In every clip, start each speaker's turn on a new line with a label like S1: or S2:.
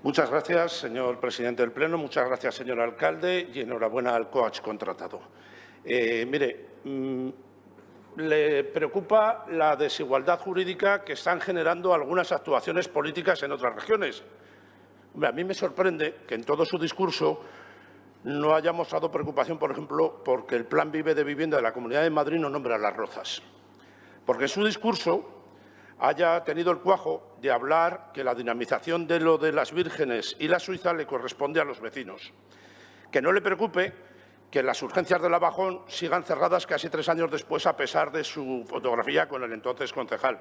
S1: Muchas gracias, señor presidente del Pleno. Muchas gracias, señor alcalde, y enhorabuena al coach contratado. Le preocupa la desigualdad jurídica que están generando algunas actuaciones políticas en otras regiones. A mí me sorprende que en todo su discurso no haya mostrado preocupación, por ejemplo, porque el Plan Vive de Vivienda de la Comunidad de Madrid no nombra Las Rozas. Porque en su discurso haya tenido el cuajo de hablar que la dinamización de lo de las vírgenes y la Suiza le corresponde a los vecinos. Que no le preocupe que las urgencias del Abajón sigan cerradas casi 3 años después, a pesar de su fotografía con el entonces concejal.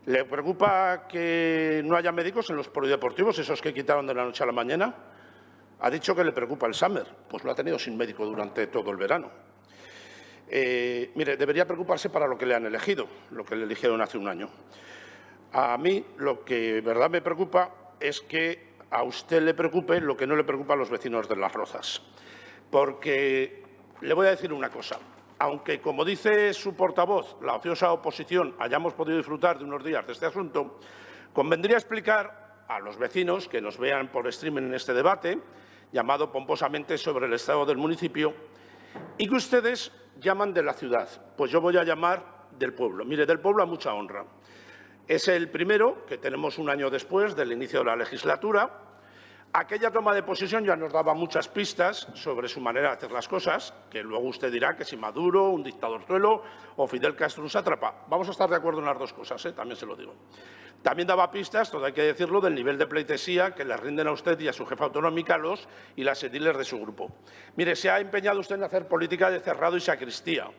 S1: ¿Le preocupa que no haya médicos en los polideportivos, esos que quitaron de la noche a la mañana? Ha dicho que le preocupa el Summer, pues lo ha tenido sin médico durante todo el verano. Mire, debería preocuparse para lo que le han elegido, lo que le eligieron hace un año. A mí lo que de verdad me preocupa es que a usted le preocupe lo que no le preocupa a los vecinos de Las Rozas. Porque le voy a decir una cosa. Aunque, como dice su portavoz, la ociosa oposición, hayamos podido disfrutar de unos días de este asunto, convendría explicar a los vecinos que nos vean por streaming en este debate, llamado pomposamente sobre el estado del municipio, y que ustedes llaman de la ciudad. Pues yo voy a llamar del pueblo. Mire, del pueblo a mucha honra. Es el primero que tenemos un año después del inicio de la legislatura. Aquella toma de posesión ya nos daba muchas pistas sobre su manera de hacer las cosas, que luego usted dirá que si Maduro, un dictadorzuelo o Fidel Castro un sátrapa. Vamos a estar de acuerdo en las dos cosas, también se lo digo. También daba pistas, todo hay que decirlo, del nivel de pleitesía que le rinden a usted y a su jefa autonómica los y las ediles de su grupo. Mire, se ha empeñado usted en hacer política de cerrado y sacristía,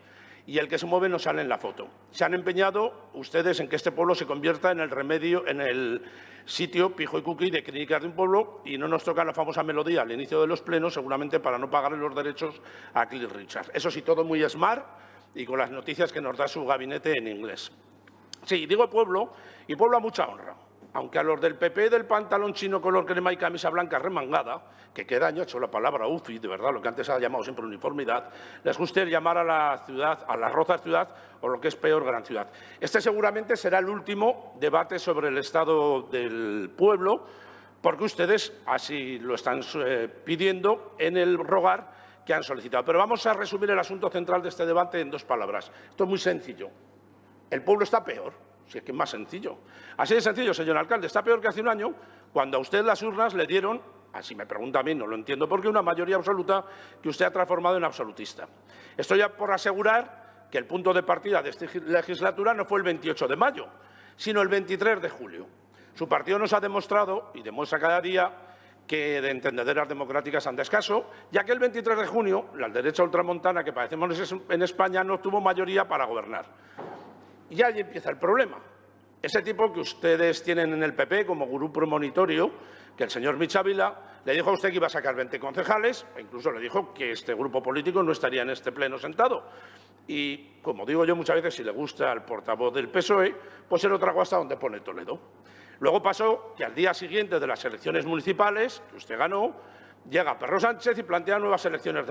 S1: y el que se mueve no sale en la foto. Se han empeñado ustedes en que este pueblo se convierta en el remedio, en el sitio pijo y cookie de clínicas de un pueblo, y no nos toca la famosa melodía al inicio de los plenos, seguramente para no pagarle los derechos a Cliff Richard. Eso sí, todo muy smart y con las noticias que nos da su gabinete en inglés. Sí, digo pueblo, y pueblo a mucha honra. Aunque a los del PP del pantalón chino color crema y camisa blanca remangada, que queda año hecho la palabra UFI, de verdad, lo que antes se ha llamado siempre uniformidad, les guste llamar a la ciudad, a Las Rozas ciudad, o lo que es peor, gran ciudad. Este seguramente será el último debate sobre el estado del pueblo, porque ustedes así lo están pidiendo en el rogar que han solicitado. Pero vamos a resumir el asunto central de este debate en 2 palabras. Esto es muy sencillo. El pueblo está peor. Si es que es más sencillo. Así de sencillo, señor alcalde. Está peor que hace un año, cuando a usted las urnas le dieron, así me pregunta a mí, no lo entiendo por qué, una mayoría absoluta que usted ha transformado en absolutista. Estoy ya por asegurar que el punto de partida de esta legislatura no fue el 28 de mayo, sino el 23 de julio. Su partido nos ha demostrado, y demuestra cada día, que de entendederas democráticas anda escaso, ya que el 23 de junio la derecha ultramontana que padecemos en España no tuvo mayoría para gobernar. Y ahí empieza el problema. Ese tipo que ustedes tienen en el PP como gurú premonitorio, que el señor Michavila le dijo a usted que iba a sacar 20 concejales, e incluso le dijo que este grupo político no estaría en este pleno sentado. Y, como digo yo muchas veces, si le gusta al portavoz del PSOE, pues se lo tragó hasta donde pone Toledo. Luego pasó que al día siguiente de las elecciones municipales, que usted ganó, llega Pedro Sánchez y plantea nuevas elecciones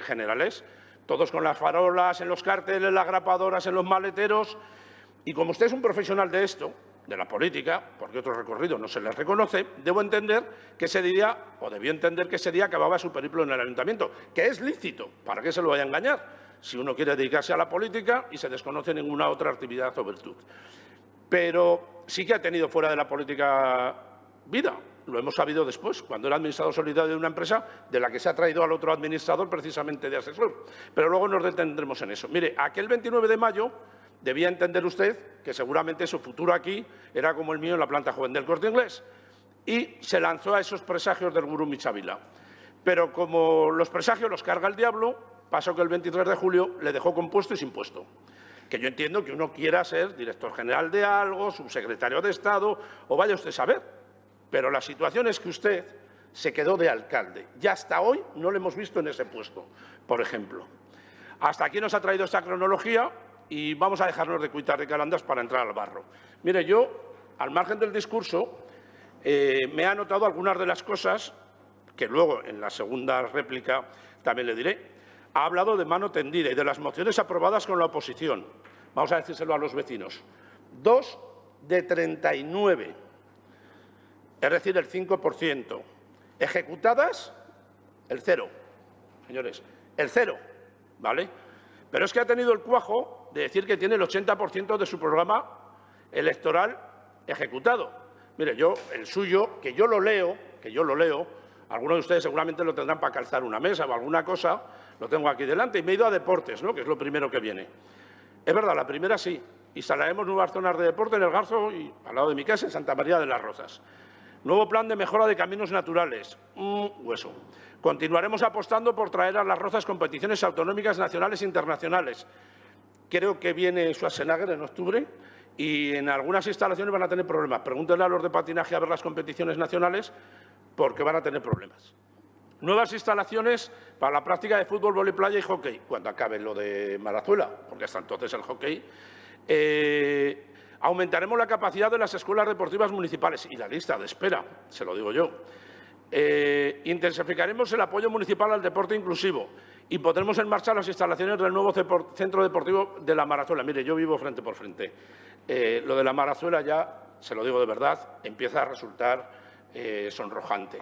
S1: generales. Todos con las farolas, en los carteles, las grapadoras, en los maleteros. Y como usted es un profesional de esto, de la política, porque otro recorrido no se les reconoce, debo entender que ese día, o debió entender que ese día acababa su periplo en el ayuntamiento, que es lícito, ¿para qué se lo vaya a engañar? Si uno quiere dedicarse a la política y se desconoce ninguna otra actividad o virtud. Pero sí que ha tenido fuera de la política vida. Lo hemos sabido después, cuando era administrador solidario de una empresa de la que se ha traído al otro administrador precisamente de asesor. Pero luego nos detendremos en eso. Mire, aquel 29 de mayo debía entender usted que seguramente su futuro aquí era como el mío en la planta joven del Corte Inglés. Y se lanzó a esos presagios del gurú Michavila. Pero como los presagios los carga el diablo, pasó que el 23 de julio le dejó con puesto y sin puesto. Que yo entiendo que uno quiera ser director general de algo, subsecretario de Estado, o vaya usted a saber. Pero la situación es que usted se quedó de alcalde y hasta hoy no lo hemos visto en ese puesto, por ejemplo. Hasta aquí nos ha traído esta cronología y vamos a dejarnos de cuitar de calandras para entrar al barro. Mire, yo, al margen del discurso, me he anotado algunas de las cosas que luego en la segunda réplica también le diré. Ha hablado de mano tendida y de las mociones aprobadas con la oposición. Vamos a decírselo a los vecinos. 2 de 39. es decir, el 5%. Ejecutadas, el 0, señores, el 0, ¿vale? Pero es que ha tenido el cuajo de decir que tiene el 80% de su programa electoral ejecutado. Mire, yo, el suyo, que yo lo leo, algunos de ustedes seguramente lo tendrán para calzar una mesa o alguna cosa, lo tengo aquí delante, y me he ido a deportes, ¿no?, que es lo primero que viene. Es verdad, la primera sí, instalaremos nuevas zonas de deporte en El Garzo y al lado de mi casa, en Santa María de las Rozas. Nuevo plan de mejora de caminos naturales. Hueso. Continuaremos apostando por traer a Las Rozas competiciones autonómicas nacionales e internacionales. Creo que viene Schwarzenegger en octubre y en algunas instalaciones van a tener problemas. Pregúntenle a los de patinaje a ver las competiciones nacionales porque van a tener problemas. Nuevas instalaciones para la práctica de fútbol, vóley playa y hockey, cuando acabe lo de Marazuela, porque hasta entonces el hockey. Aumentaremos la capacidad de las escuelas deportivas municipales y la lista de espera, se lo digo yo. Intensificaremos el apoyo municipal al deporte inclusivo y pondremos en marcha las instalaciones del nuevo centro deportivo de la Marazuela. Mire, yo vivo frente por frente. Lo de la Marazuela ya, se lo digo de verdad, empieza a resultar sonrojante.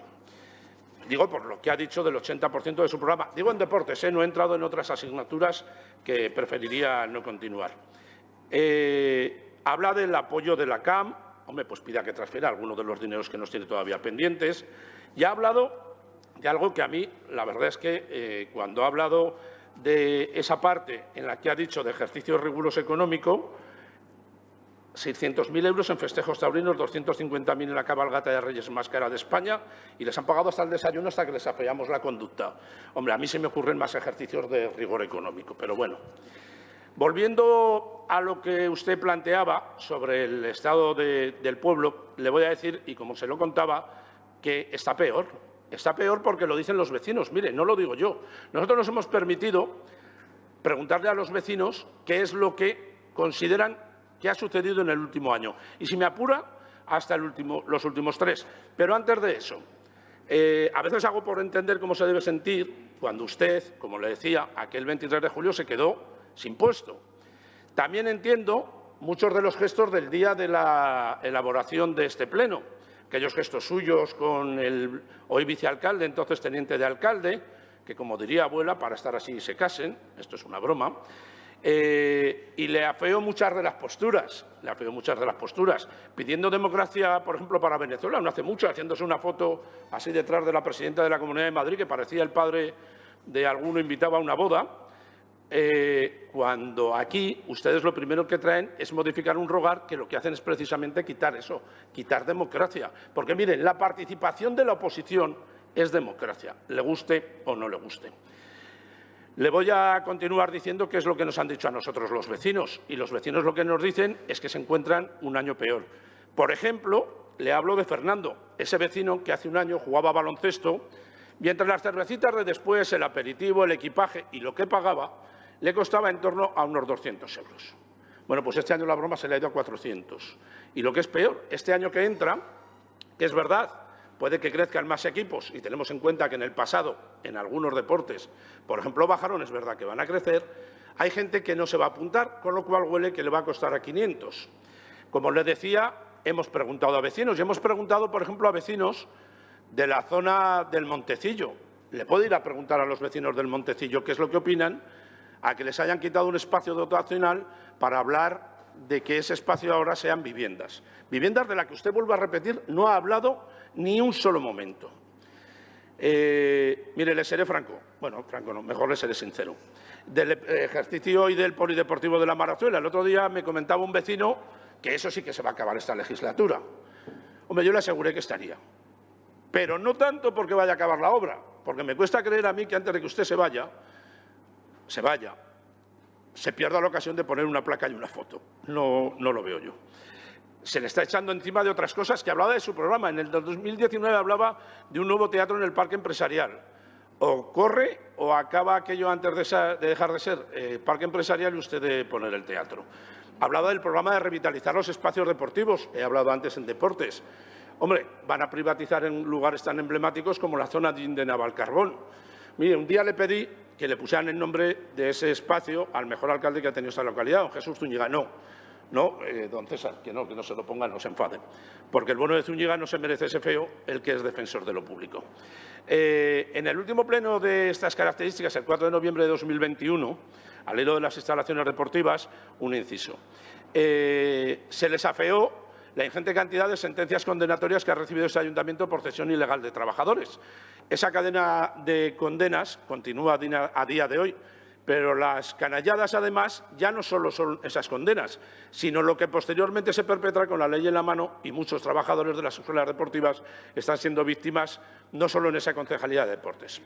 S1: Digo por lo que ha dicho del 80% de su programa. Digo en deportes, no he entrado en otras asignaturas que preferiría no continuar. Habla del apoyo de la CAM. Hombre, pues pida que transfiera algunos de los dineros que nos tiene todavía pendientes. Y ha hablado de algo que a mí, la verdad es que cuando ha hablado de esa parte en la que ha dicho de ejercicio riguroso económico, 600.000 euros en festejos taurinos, 250.000 en la cabalgata de Reyes más cara de España y les han pagado hasta el desayuno hasta que les afeamos la conducta. Hombre, a mí se me ocurren más ejercicios de rigor económico, pero bueno. Volviendo a lo que usted planteaba sobre el estado del pueblo, le voy a decir, y como se lo contaba, que está peor. Está peor porque lo dicen los vecinos. Mire, no lo digo yo. Nosotros nos hemos permitido preguntarle a los vecinos qué es lo que consideran que ha sucedido en el último año. Y si me apura, hasta los últimos 3. Pero antes de eso, a veces hago por entender cómo se debe sentir cuando usted, como le decía, aquel 23 de julio se quedó sin puesto. También entiendo muchos de los gestos del día de la elaboración de este pleno, aquellos gestos suyos con el hoy vicealcalde, entonces teniente de alcalde, que como diría abuela, para estar así se casen, esto es una broma, y le afeo muchas de las posturas, pidiendo democracia, por ejemplo, para Venezuela, no hace mucho, haciéndose una foto así detrás de la presidenta de la Comunidad de Madrid, que parecía el padre de alguno invitado a una boda. Cuando aquí ustedes lo primero que traen es modificar un rogar que lo que hacen es precisamente quitar eso, quitar democracia. Porque, miren, la participación de la oposición es democracia, le guste o no le guste. Le voy a continuar diciendo qué es lo que nos han dicho a nosotros los vecinos. Y los vecinos lo que nos dicen es que se encuentran un año peor. Por ejemplo, le hablo de Fernando, ese vecino que hace un año jugaba baloncesto y entre las cervecitas de después, el aperitivo, el equipaje y lo que pagaba, le costaba en torno a unos 200 euros. Bueno, pues este año la broma se le ha ido a 400. Y lo que es peor, este año que entra, que es verdad, puede que crezcan más equipos y tenemos en cuenta que en el pasado, en algunos deportes, por ejemplo, bajaron, es verdad que van a crecer, hay gente que no se va a apuntar, con lo cual huele que le va a costar a 500. Como les decía, hemos preguntado a vecinos y hemos preguntado, por ejemplo, a vecinos de la zona del Montecillo. Le puedo ir a preguntar a los vecinos del Montecillo qué es lo que opinan a que les hayan quitado un espacio dotacional para hablar de que ese espacio ahora sean viviendas. Viviendas de las que usted, vuelvo a repetir, no ha hablado ni un solo momento. Mire, le seré franco. Bueno, franco no, mejor le seré sincero. Del ejercicio y del polideportivo de la Marazuela. El otro día me comentaba un vecino que eso sí que se va a acabar esta legislatura. Hombre, yo le aseguré que estaría. Pero no tanto porque vaya a acabar la obra, porque me cuesta creer a mí que antes de que usted se vaya, se pierda la ocasión de poner una placa y una foto. No lo veo yo. Se le está echando encima de otras cosas que hablaba de su programa. En el 2019 hablaba de un nuevo teatro en el Parque Empresarial. O corre o acaba aquello antes de dejar de ser Parque Empresarial y usted de poner el teatro. Hablaba del programa de revitalizar los espacios deportivos. He hablado antes en deportes. Hombre, van a privatizar en lugares tan emblemáticos como la zona de Navalcarbón. Mire, un día le pedí que le pusieran el nombre de ese espacio al mejor alcalde que ha tenido esta localidad, don Jesús Zúñiga. No, No, don César, que no se lo pongan, no se enfaden. Porque el bono de Zúñiga no se merece ese feo, el que es defensor de lo público. En el último pleno de estas características, el 4 de noviembre de 2021, al hilo de las instalaciones deportivas, un inciso. Se les afeó la ingente cantidad de sentencias condenatorias que ha recibido este ayuntamiento por cesión ilegal de trabajadores. Esa cadena de condenas continúa a día de hoy, pero las canalladas, además, ya no solo son esas condenas, sino lo que posteriormente se perpetra con la ley en la mano, y muchos trabajadores de las escuelas deportivas están siendo víctimas no solo en esa concejalía de deportes.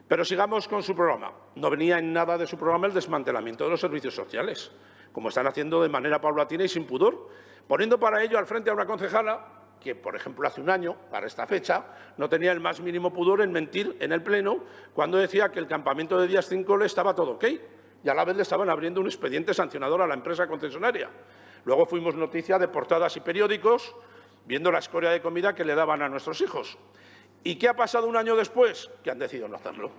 S1: Pero sigamos con su programa. No venía en nada de su programa el desmantelamiento de los servicios sociales, como están haciendo de manera paulatina y sin pudor, poniendo para ello al frente a una concejala que, por ejemplo, hace un año, para esta fecha, no tenía el más mínimo pudor en mentir en el Pleno cuando decía que el campamento de Díaz Cincole estaba todo ok, y a la vez le estaban abriendo un expediente sancionador a la empresa concesionaria. Luego fuimos noticia de portadas y periódicos viendo la escoria de comida que le daban a nuestros hijos. ¿Y qué ha pasado un año después? Que han decidido no hacerlo.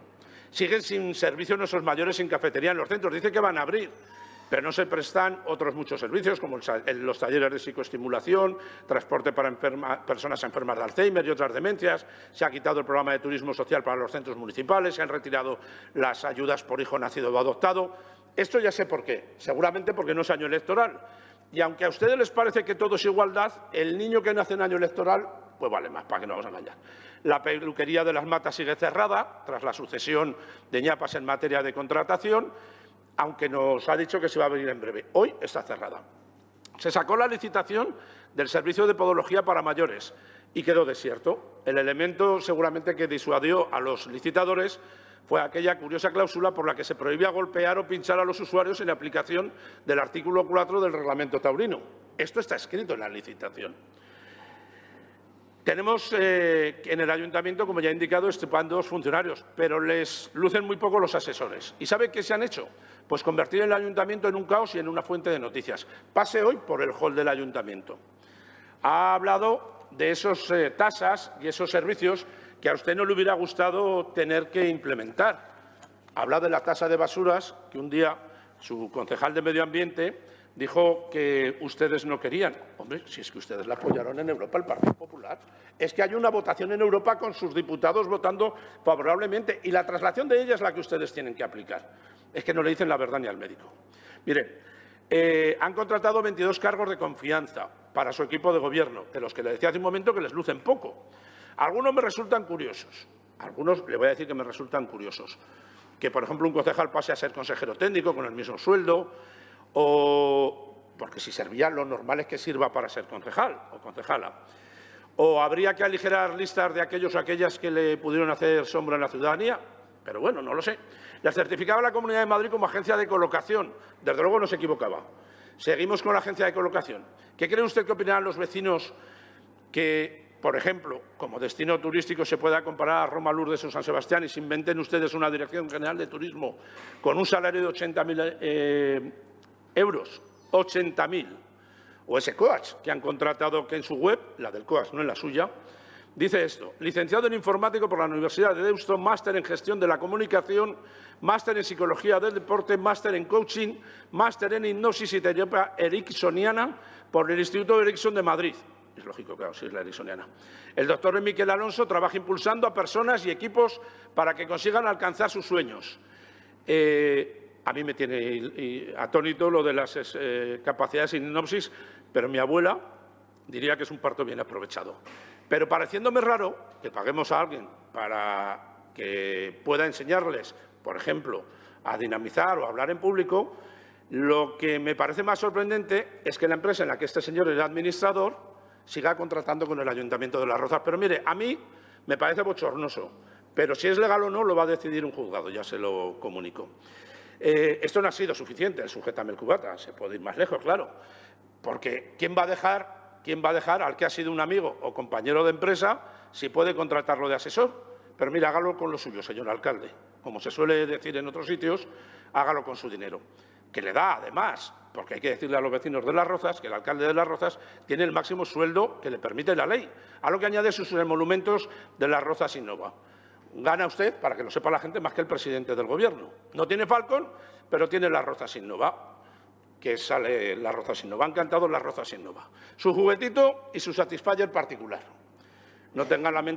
S1: Siguen sin servicio nuestros mayores, sin cafetería en los centros. Dicen que van a abrir, pero no se prestan otros muchos servicios, como los talleres de psicoestimulación, transporte para personas enfermas de Alzheimer y otras demencias. Se ha quitado el programa de turismo social para los centros municipales, se han retirado las ayudas por hijo nacido o adoptado. Esto ya sé por qué, seguramente porque no es año electoral. Y aunque a ustedes les parece que todo es igualdad, el niño que nace en año electoral, pues vale más, para que no vamos a engañar. La peluquería de Las Matas sigue cerrada, tras la sucesión de ñapas en materia de contratación, aunque nos ha dicho que se va a abrir en breve. Hoy está cerrada. Se sacó la licitación del servicio de podología para mayores y quedó desierto. El elemento seguramente que disuadió a los licitadores fue aquella curiosa cláusula por la que se prohibía golpear o pinchar a los usuarios en aplicación del artículo 4 del reglamento taurino. Esto está escrito en la licitación. Tenemos en el ayuntamiento, como ya he indicado, estupendos funcionarios, pero les lucen muy poco los asesores. ¿Y sabe qué se han hecho? Pues convertir el ayuntamiento en un caos y en una fuente de noticias. Pase hoy por el hall del ayuntamiento. Ha hablado de esas tasas y esos servicios que a usted no le hubiera gustado tener que implementar. Habla de la tasa de basuras, que un día su concejal de Medio Ambiente dijo que ustedes no querían. Hombre, si es que ustedes la apoyaron en Europa, el Partido Popular. Es que hay una votación en Europa con sus diputados votando favorablemente y la traslación de ella es la que ustedes tienen que aplicar. Es que no le dicen la verdad ni al médico. Miren, han contratado 22 cargos de confianza para su equipo de gobierno, de los que le decía hace un momento que les lucen poco. Algunos me resultan curiosos. Algunos le voy a decir que me resultan curiosos. Que, por ejemplo, un concejal pase a ser consejero técnico con el mismo sueldo, o porque si servía lo normal es que sirva para ser concejal o concejala. O habría que aligerar listas de aquellos o aquellas que le pudieron hacer sombra en la ciudadanía. Pero bueno, no lo sé. La certificaba la Comunidad de Madrid como agencia de colocación. Desde luego no se equivocaba. Seguimos con la agencia de colocación. ¿Qué cree usted que opinarán los vecinos que, por ejemplo, como destino turístico se pueda comparar a Roma, Lourdes o San Sebastián y se inventen ustedes una Dirección General de Turismo con un salario de 80.000 euros? 80.000. O ese COAS que han contratado, que en su web, la del COAS, no en la suya, dice esto: licenciado en informático por la Universidad de Deusto, máster en gestión de la comunicación, máster en psicología del deporte, máster en coaching, máster en hipnosis y terapia ericksoniana por el Instituto Erickson de Madrid. Es lógico, claro, si es la ericksoniana. El doctor Miquel Alonso trabaja impulsando a personas y equipos para que consigan alcanzar sus sueños. A mí me tiene atónito lo de las capacidades en hipnosis, pero mi abuela diría que es un parto bien aprovechado. Pero pareciéndome raro que paguemos a alguien para que pueda enseñarles, por ejemplo, a dinamizar o a hablar en público, lo que me parece más sorprendente es que la empresa en la que este señor era administrador siga contratando con el Ayuntamiento de Las Rozas. Pero mire, a mí me parece bochornoso, pero si es legal o no lo va a decidir un juzgado, ya se lo comunico. Esto no ha sido suficiente, el sujétame el cubata, se puede ir más lejos, claro, porque ¿quién va a dejar al que ha sido un amigo o compañero de empresa si puede contratarlo de asesor? Pero mira, hágalo con lo suyo, señor alcalde. Como se suele decir en otros sitios, hágalo con su dinero, que le da además, porque hay que decirle a los vecinos de Las Rozas que el alcalde de Las Rozas tiene el máximo sueldo que le permite la ley, a lo que añade sus emolumentos de Las Rozas Innova. Gana usted, para que lo sepa la gente, más que el presidente del Gobierno. No tiene Falcon, pero tiene Las Rozas Innova. que sale la Rozas Innova. Han cantado las Rozas Innova. Su juguetito y su Satisfyer particular. No tengan la mente